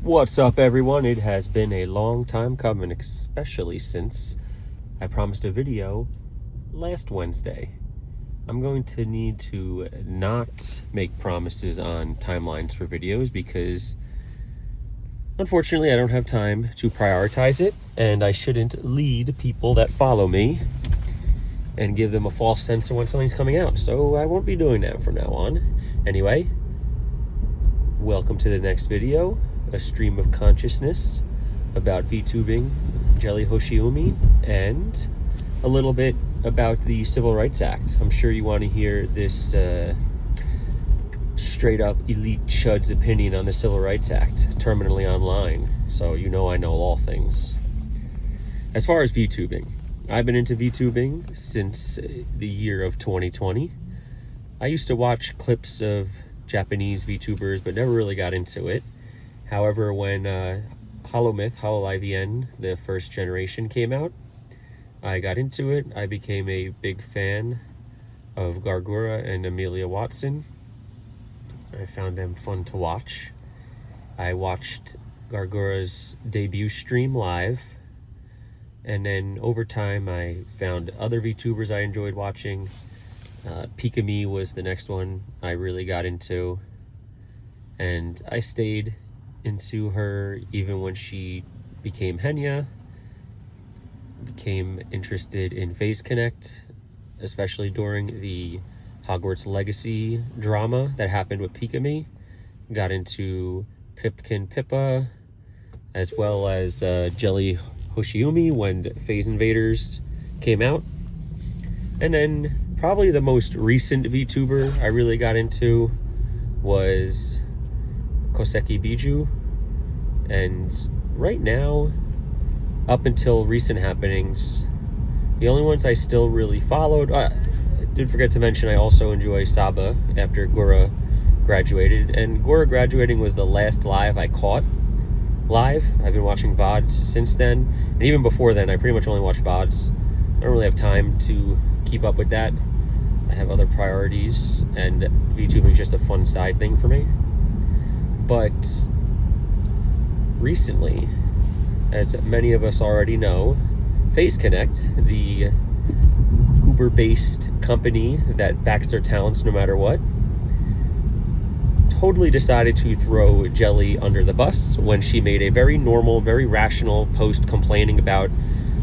What's up, everyone? It has been a long time coming, especially since I promised a video last Wednesday. I'm going to need to not make promises on timelines for videos because unfortunately I don't have time to prioritize it, and I shouldn't lead people that follow me and give them a false sense of when something's coming out. So I won't be doing that from now on. Anyway, welcome to the next video. A stream of consciousness about Vtubing, Jelly Hoshiumi, and a little bit about the Civil Rights Act. I'm sure you want to hear this straight up elite chud's opinion on the Civil Rights Act, terminally online, so you know I know all things. As far as Vtubing, I've been into Vtubing since the year of 2020. I used to watch clips of Japanese VTubers, but never really got into it. However, when HoloLive, the first generation, came out, I got into it. I became a big fan of Gargura and Amelia Watson. I found them fun to watch. I watched Gargura's debut stream live, and then over time I found other VTubers I enjoyed watching. Pikami was the next one I really got into, and I stayed into her even when she became Henya, became interested in Phase Connect, especially during the Hogwarts Legacy drama that happened with Pikami. Got into Pipkin Pippa, as well as Jelly Hoshiumi when Phase Invaders came out. And then probably the most recent VTuber I really got into was Koseki Biju, and right now, up until recent happenings, the only ones I still really followed, I did forget to mention I also enjoy Saba after Gura graduated, and Gura graduating was the last live I caught live. I've been watching VODs since then, and even before then I pretty much only watch VODs. I don't really have time to keep up with that. I have other priorities, and VTubing is just a fun side thing for me. But recently, as many of us already know, Phase Connect, the Uber-based company that backs their talents no matter what, totally decided to throw Jelly under the bus when she made a very normal, very rational post complaining about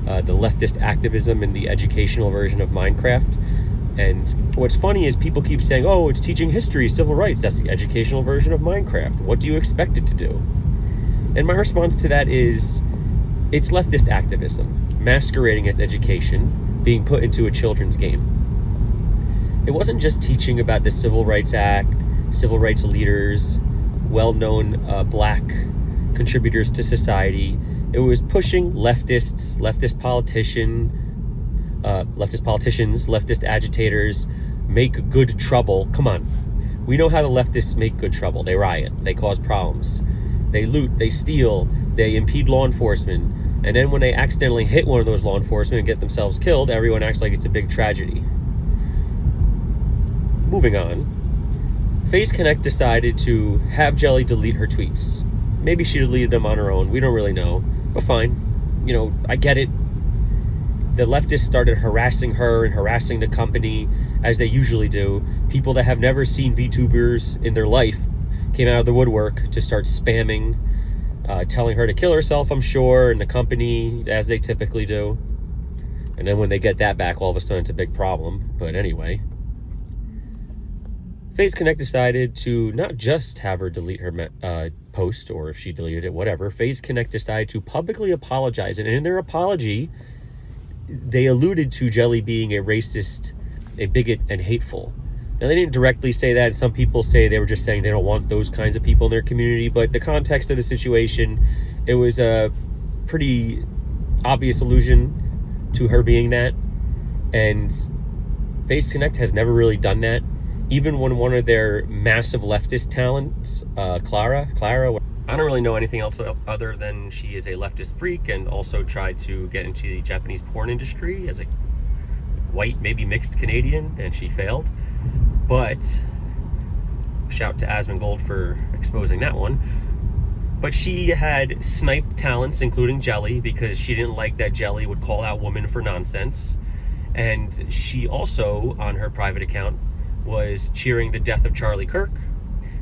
the leftist activism in the educational version of Minecraft. And what's funny is people keep saying, oh, it's teaching history, civil rights, that's the educational version of Minecraft. What do you expect it to do? And my response to that is, it's leftist activism, masquerading as education, being put into a children's game. It wasn't just teaching about the Civil Rights Act, civil rights leaders, well-known black contributors to society. It was pushing leftist politicians, leftist agitators, make good trouble. Come on. We know how the leftists make good trouble. They riot. They cause problems. They loot. They steal. They impede law enforcement. And then when they accidentally hit one of those law enforcement and get themselves killed, everyone acts like it's a big tragedy. Moving on. Phase Connect decided to have Jelly delete her tweets. Maybe she deleted them on her own. We don't really know. But fine. You know, I get it. The leftists started harassing her and harassing the company, as they usually do. People that have never seen VTubers in their life came out of the woodwork to start spamming, telling her to kill herself, I'm sure, and the company, as they typically do. And then when they get that back, all of a sudden it's a big problem. But anyway, Phase Connect decided to not just have her delete her post, or if she deleted it, whatever. Phase Connect decided to publicly apologize, and in their apology, they alluded to Jelly being a racist, a bigot, and hateful. Now, they didn't directly say that. Some people say they were just saying they don't want those kinds of people in their community, but the context of the situation, it was a pretty obvious allusion to her being that, and Phase Connect has never really done that. Even when one of their massive leftist talents, Clara, I don't really know anything else other than she is a leftist freak and also tried to get into the Japanese porn industry as a white, maybe mixed Canadian, and she failed. But shout to Asmongold for exposing that one. But she had sniped talents, including Jelly, because she didn't like that Jelly would call out women for nonsense. And she also, on her private account, was cheering the death of Charlie Kirk.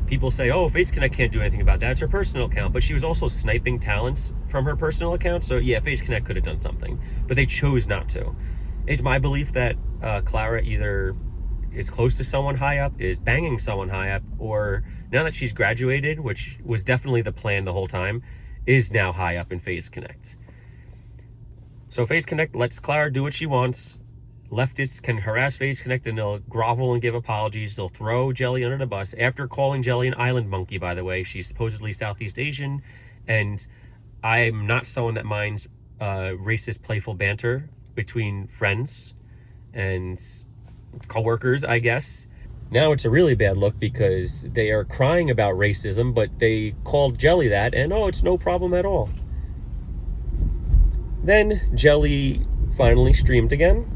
People say, oh, Face Connect can't do anything about that. It's her personal account. But she was also sniping talents from her personal account. So yeah, Face Connect could have done something. But they chose not to. It's my belief that Clara either is close to someone high up, is banging someone high up, or now that she's graduated, which was definitely the plan the whole time, is now high up in Face Connect. So Face Connect lets Clara do what she wants. Leftists can harass Face Connect and they'll grovel and give apologies. They'll throw Jelly under the bus after calling Jelly an island monkey, by the way. She's supposedly Southeast Asian, and I'm not someone that minds racist, playful banter between friends and co-workers, I guess. Now it's a really bad look because they are crying about racism, but they called Jelly that, and oh, it's no problem at all. Then Jelly finally streamed again,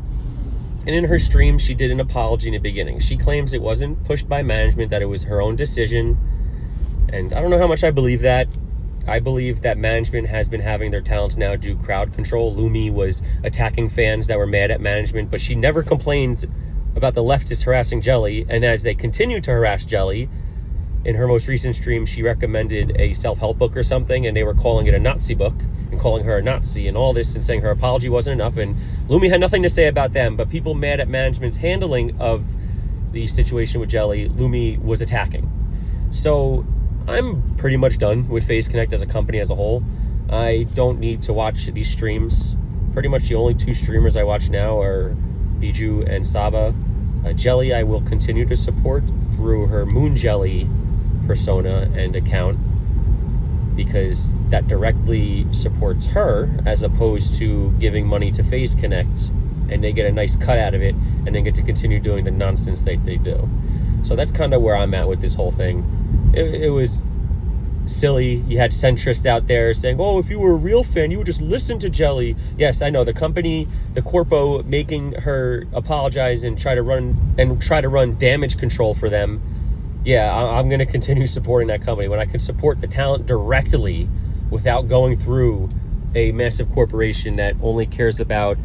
and in her stream she did an apology in the beginning. She claims it wasn't pushed by management, that it was her own decision, and I don't know how much I believe that. I believe that management has been having their talents now do crowd control. Lumi was attacking fans that were mad at management, but she never complained about the leftists harassing Jelly, and as they continued to harass Jelly, in her most recent stream, she recommended a self-help book or something, and they were calling it a Nazi book, and calling her a Nazi, and all this, and saying her apology wasn't enough, and Lumi had nothing to say about them, but people mad at management's handling of the situation with Jelly, Lumi was attacking. So, I'm pretty much done with Face Connect as a company as a whole. I don't need to watch these streams. Pretty much the only two streamers I watch now are Biju and Saba. Jelly I will continue to support through her Moon Jelly persona and account, because that directly supports her as opposed to giving money to Face Connect and they get a nice cut out of it and then get to continue doing the nonsense that they do. So that's kind of where I'm at with this whole thing. It was silly. You had centrists out there saying, oh, if you were a real fan, you would just listen to Jelly. Yes, I know, the company, the corpo making her apologize and try to run damage control for them. Yeah, I'm going to continue supporting that company. When I can support the talent directly without going through a massive corporation that only cares about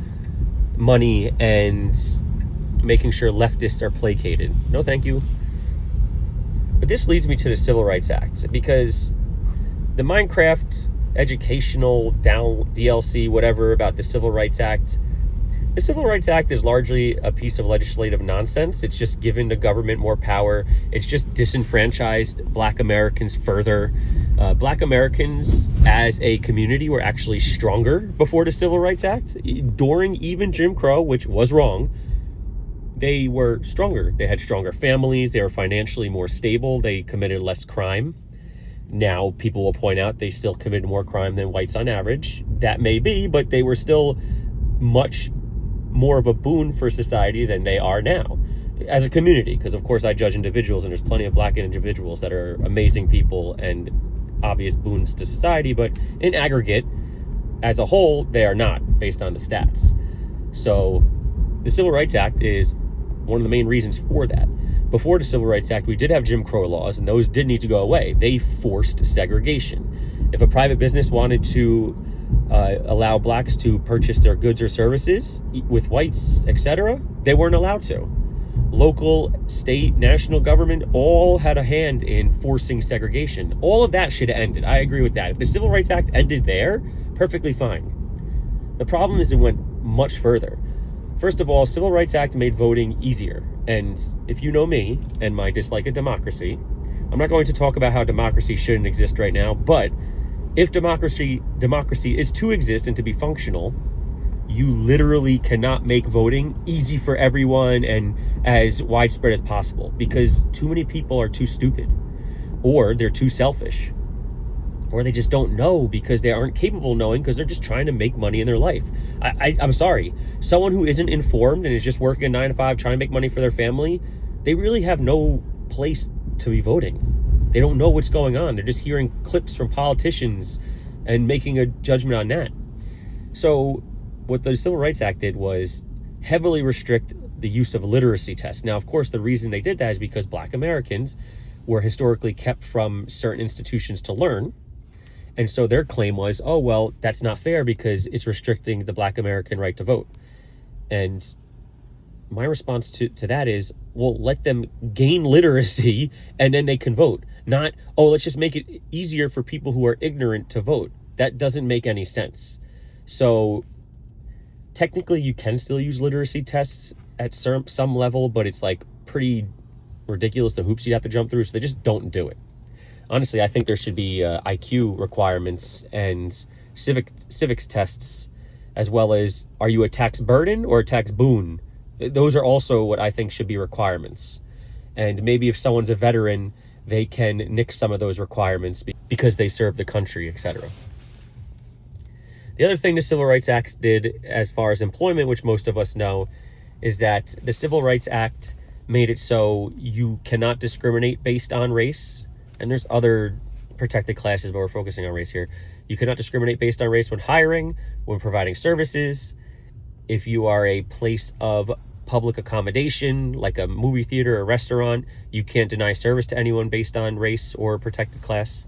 money and making sure leftists are placated. No, thank you. But this leads me to the Civil Rights Act, because the Minecraft educational DLC, whatever, about the Civil Rights Act, the Civil Rights Act is largely a piece of legislative nonsense. It's just giving the government more power. It's just disenfranchised Black Americans further. Black Americans as a community were actually stronger before the Civil Rights Act. During even Jim Crow, which was wrong, they were stronger. They had stronger families. They were financially more stable. They committed less crime. Now, people will point out they still committed more crime than whites on average. That may be, but they were still much more of a boon for society than they are now as a community. Because, of course, I judge individuals, and there's plenty of Black individuals that are amazing people and obvious boons to society. But in aggregate, as a whole, they are not, based on the stats. So the Civil Rights Act is one of the main reasons for that. Before the Civil Rights Act, we did have Jim Crow laws, and those did need to go away. They forced segregation. If a private business wanted to allow Blacks to purchase their goods or services with whites, etc., they weren't allowed to. Local, state, national government all had a hand in forcing segregation. All of that should have ended. I agree with that. If the Civil Rights Act ended there, perfectly fine. The problem is it went much further. First of all, Civil Rights Act made voting easier. And if you know me and my dislike of democracy, I'm not going to talk about how democracy shouldn't exist right now, but if democracy is to exist and to be functional, you literally cannot make voting easy for everyone and as widespread as possible, because too many people are too stupid, or they're too selfish, or they just don't know because they aren't capable of knowing because they're just trying to make money in their life. I'm sorry. Someone who isn't informed and is just working a 9 to 5 trying to make money for their family, they really have no place to be voting. They don't know what's going on. They're just hearing clips from politicians and making a judgment on that. So what the Civil Rights Act did was heavily restrict the use of literacy tests. Now, of course, the reason they did that is because Black Americans were historically kept from certain institutions to learn. And so their claim was, oh, well, that's not fair because it's restricting the Black American right to vote. And my response to that is, well, let them gain literacy and then they can vote. Not, oh, let's just make it easier for people who are ignorant to vote. That doesn't make any sense. So technically you can still use literacy tests at some level, but it's like pretty ridiculous the hoops you'd have to jump through, so they just don't do it. Honestly, I think there should be IQ requirements and civics tests, as well as, are you a tax burden or a tax boon? Those are also what I think should be requirements. And maybe if someone's a veteran, they can nix some of those requirements because they serve the country, etc. The other thing the Civil Rights Act did as far as employment, which most of us know, is that the Civil Rights Act made it so you cannot discriminate based on race. And there's other protected classes, but we're focusing on race here. You cannot discriminate based on race when hiring, when providing services. If you are a place of public accommodation, like a movie theater or restaurant, you can't deny service to anyone based on race or protected class.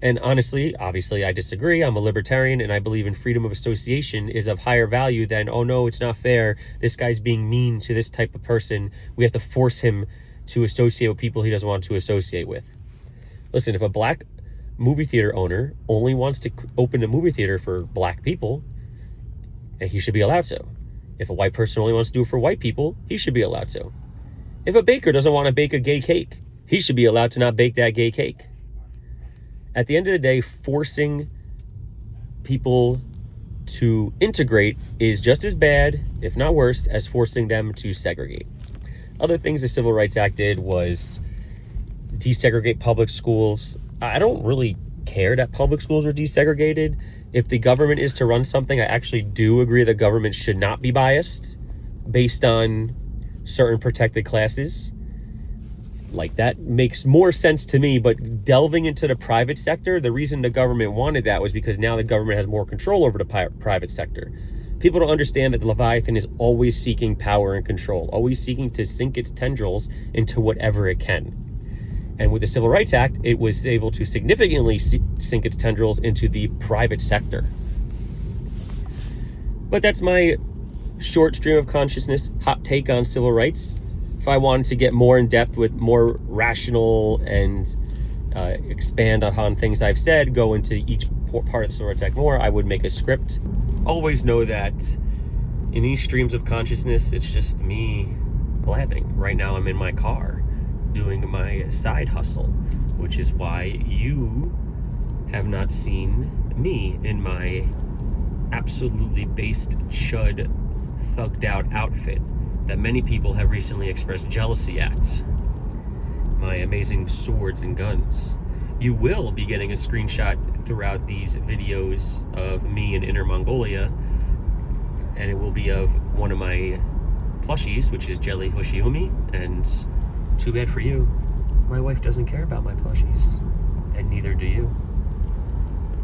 And honestly, obviously, I disagree. I'm a libertarian, and I believe in freedom of association is of higher value than, oh no, it's not fair. This guy's being mean to this type of person. We have to force him to associate with people he doesn't want to associate with. Listen, if a black movie theater owner only wants to open a movie theater for black people, he should be allowed to. If a white person only wants to do it for white people, he should be allowed to. If a baker doesn't want to bake a gay cake, he should be allowed to not bake that gay cake. At the end of the day, forcing people to integrate is just as bad, if not worse, as forcing them to segregate. Other things the Civil Rights Act did was desegregate public schools. I don't really care that public schools are desegregated. If the government is to run something, I actually do agree the government should not be biased based on certain protected classes. Like, that makes more sense to me, but delving into the private sector, the reason the government wanted that was because now the government has more control over the private sector. People don't understand that the Leviathan is always seeking power and control, always seeking to sink its tendrils into whatever it can. And with the Civil Rights Act, it was able to significantly sink its tendrils into the private sector. But that's my short stream of consciousness hot take on civil rights. If I wanted to get more in depth with more rational and expand upon things I've said, go into each part of the Civil Rights Act more, I would make a script. Always know that in these streams of consciousness, it's just me blabbing. Right now I'm in my car doing my side hustle, which is why you have not seen me in my absolutely based chud thugged out outfit that many people have recently expressed jealousy at. My amazing swords and guns. You will be getting a screenshot throughout these videos of me in Inner Mongolia, and it will be of one of my plushies, which is Jelly Hoshiumi, and too bad for you, my wife doesn't care about my plushies, and neither do you.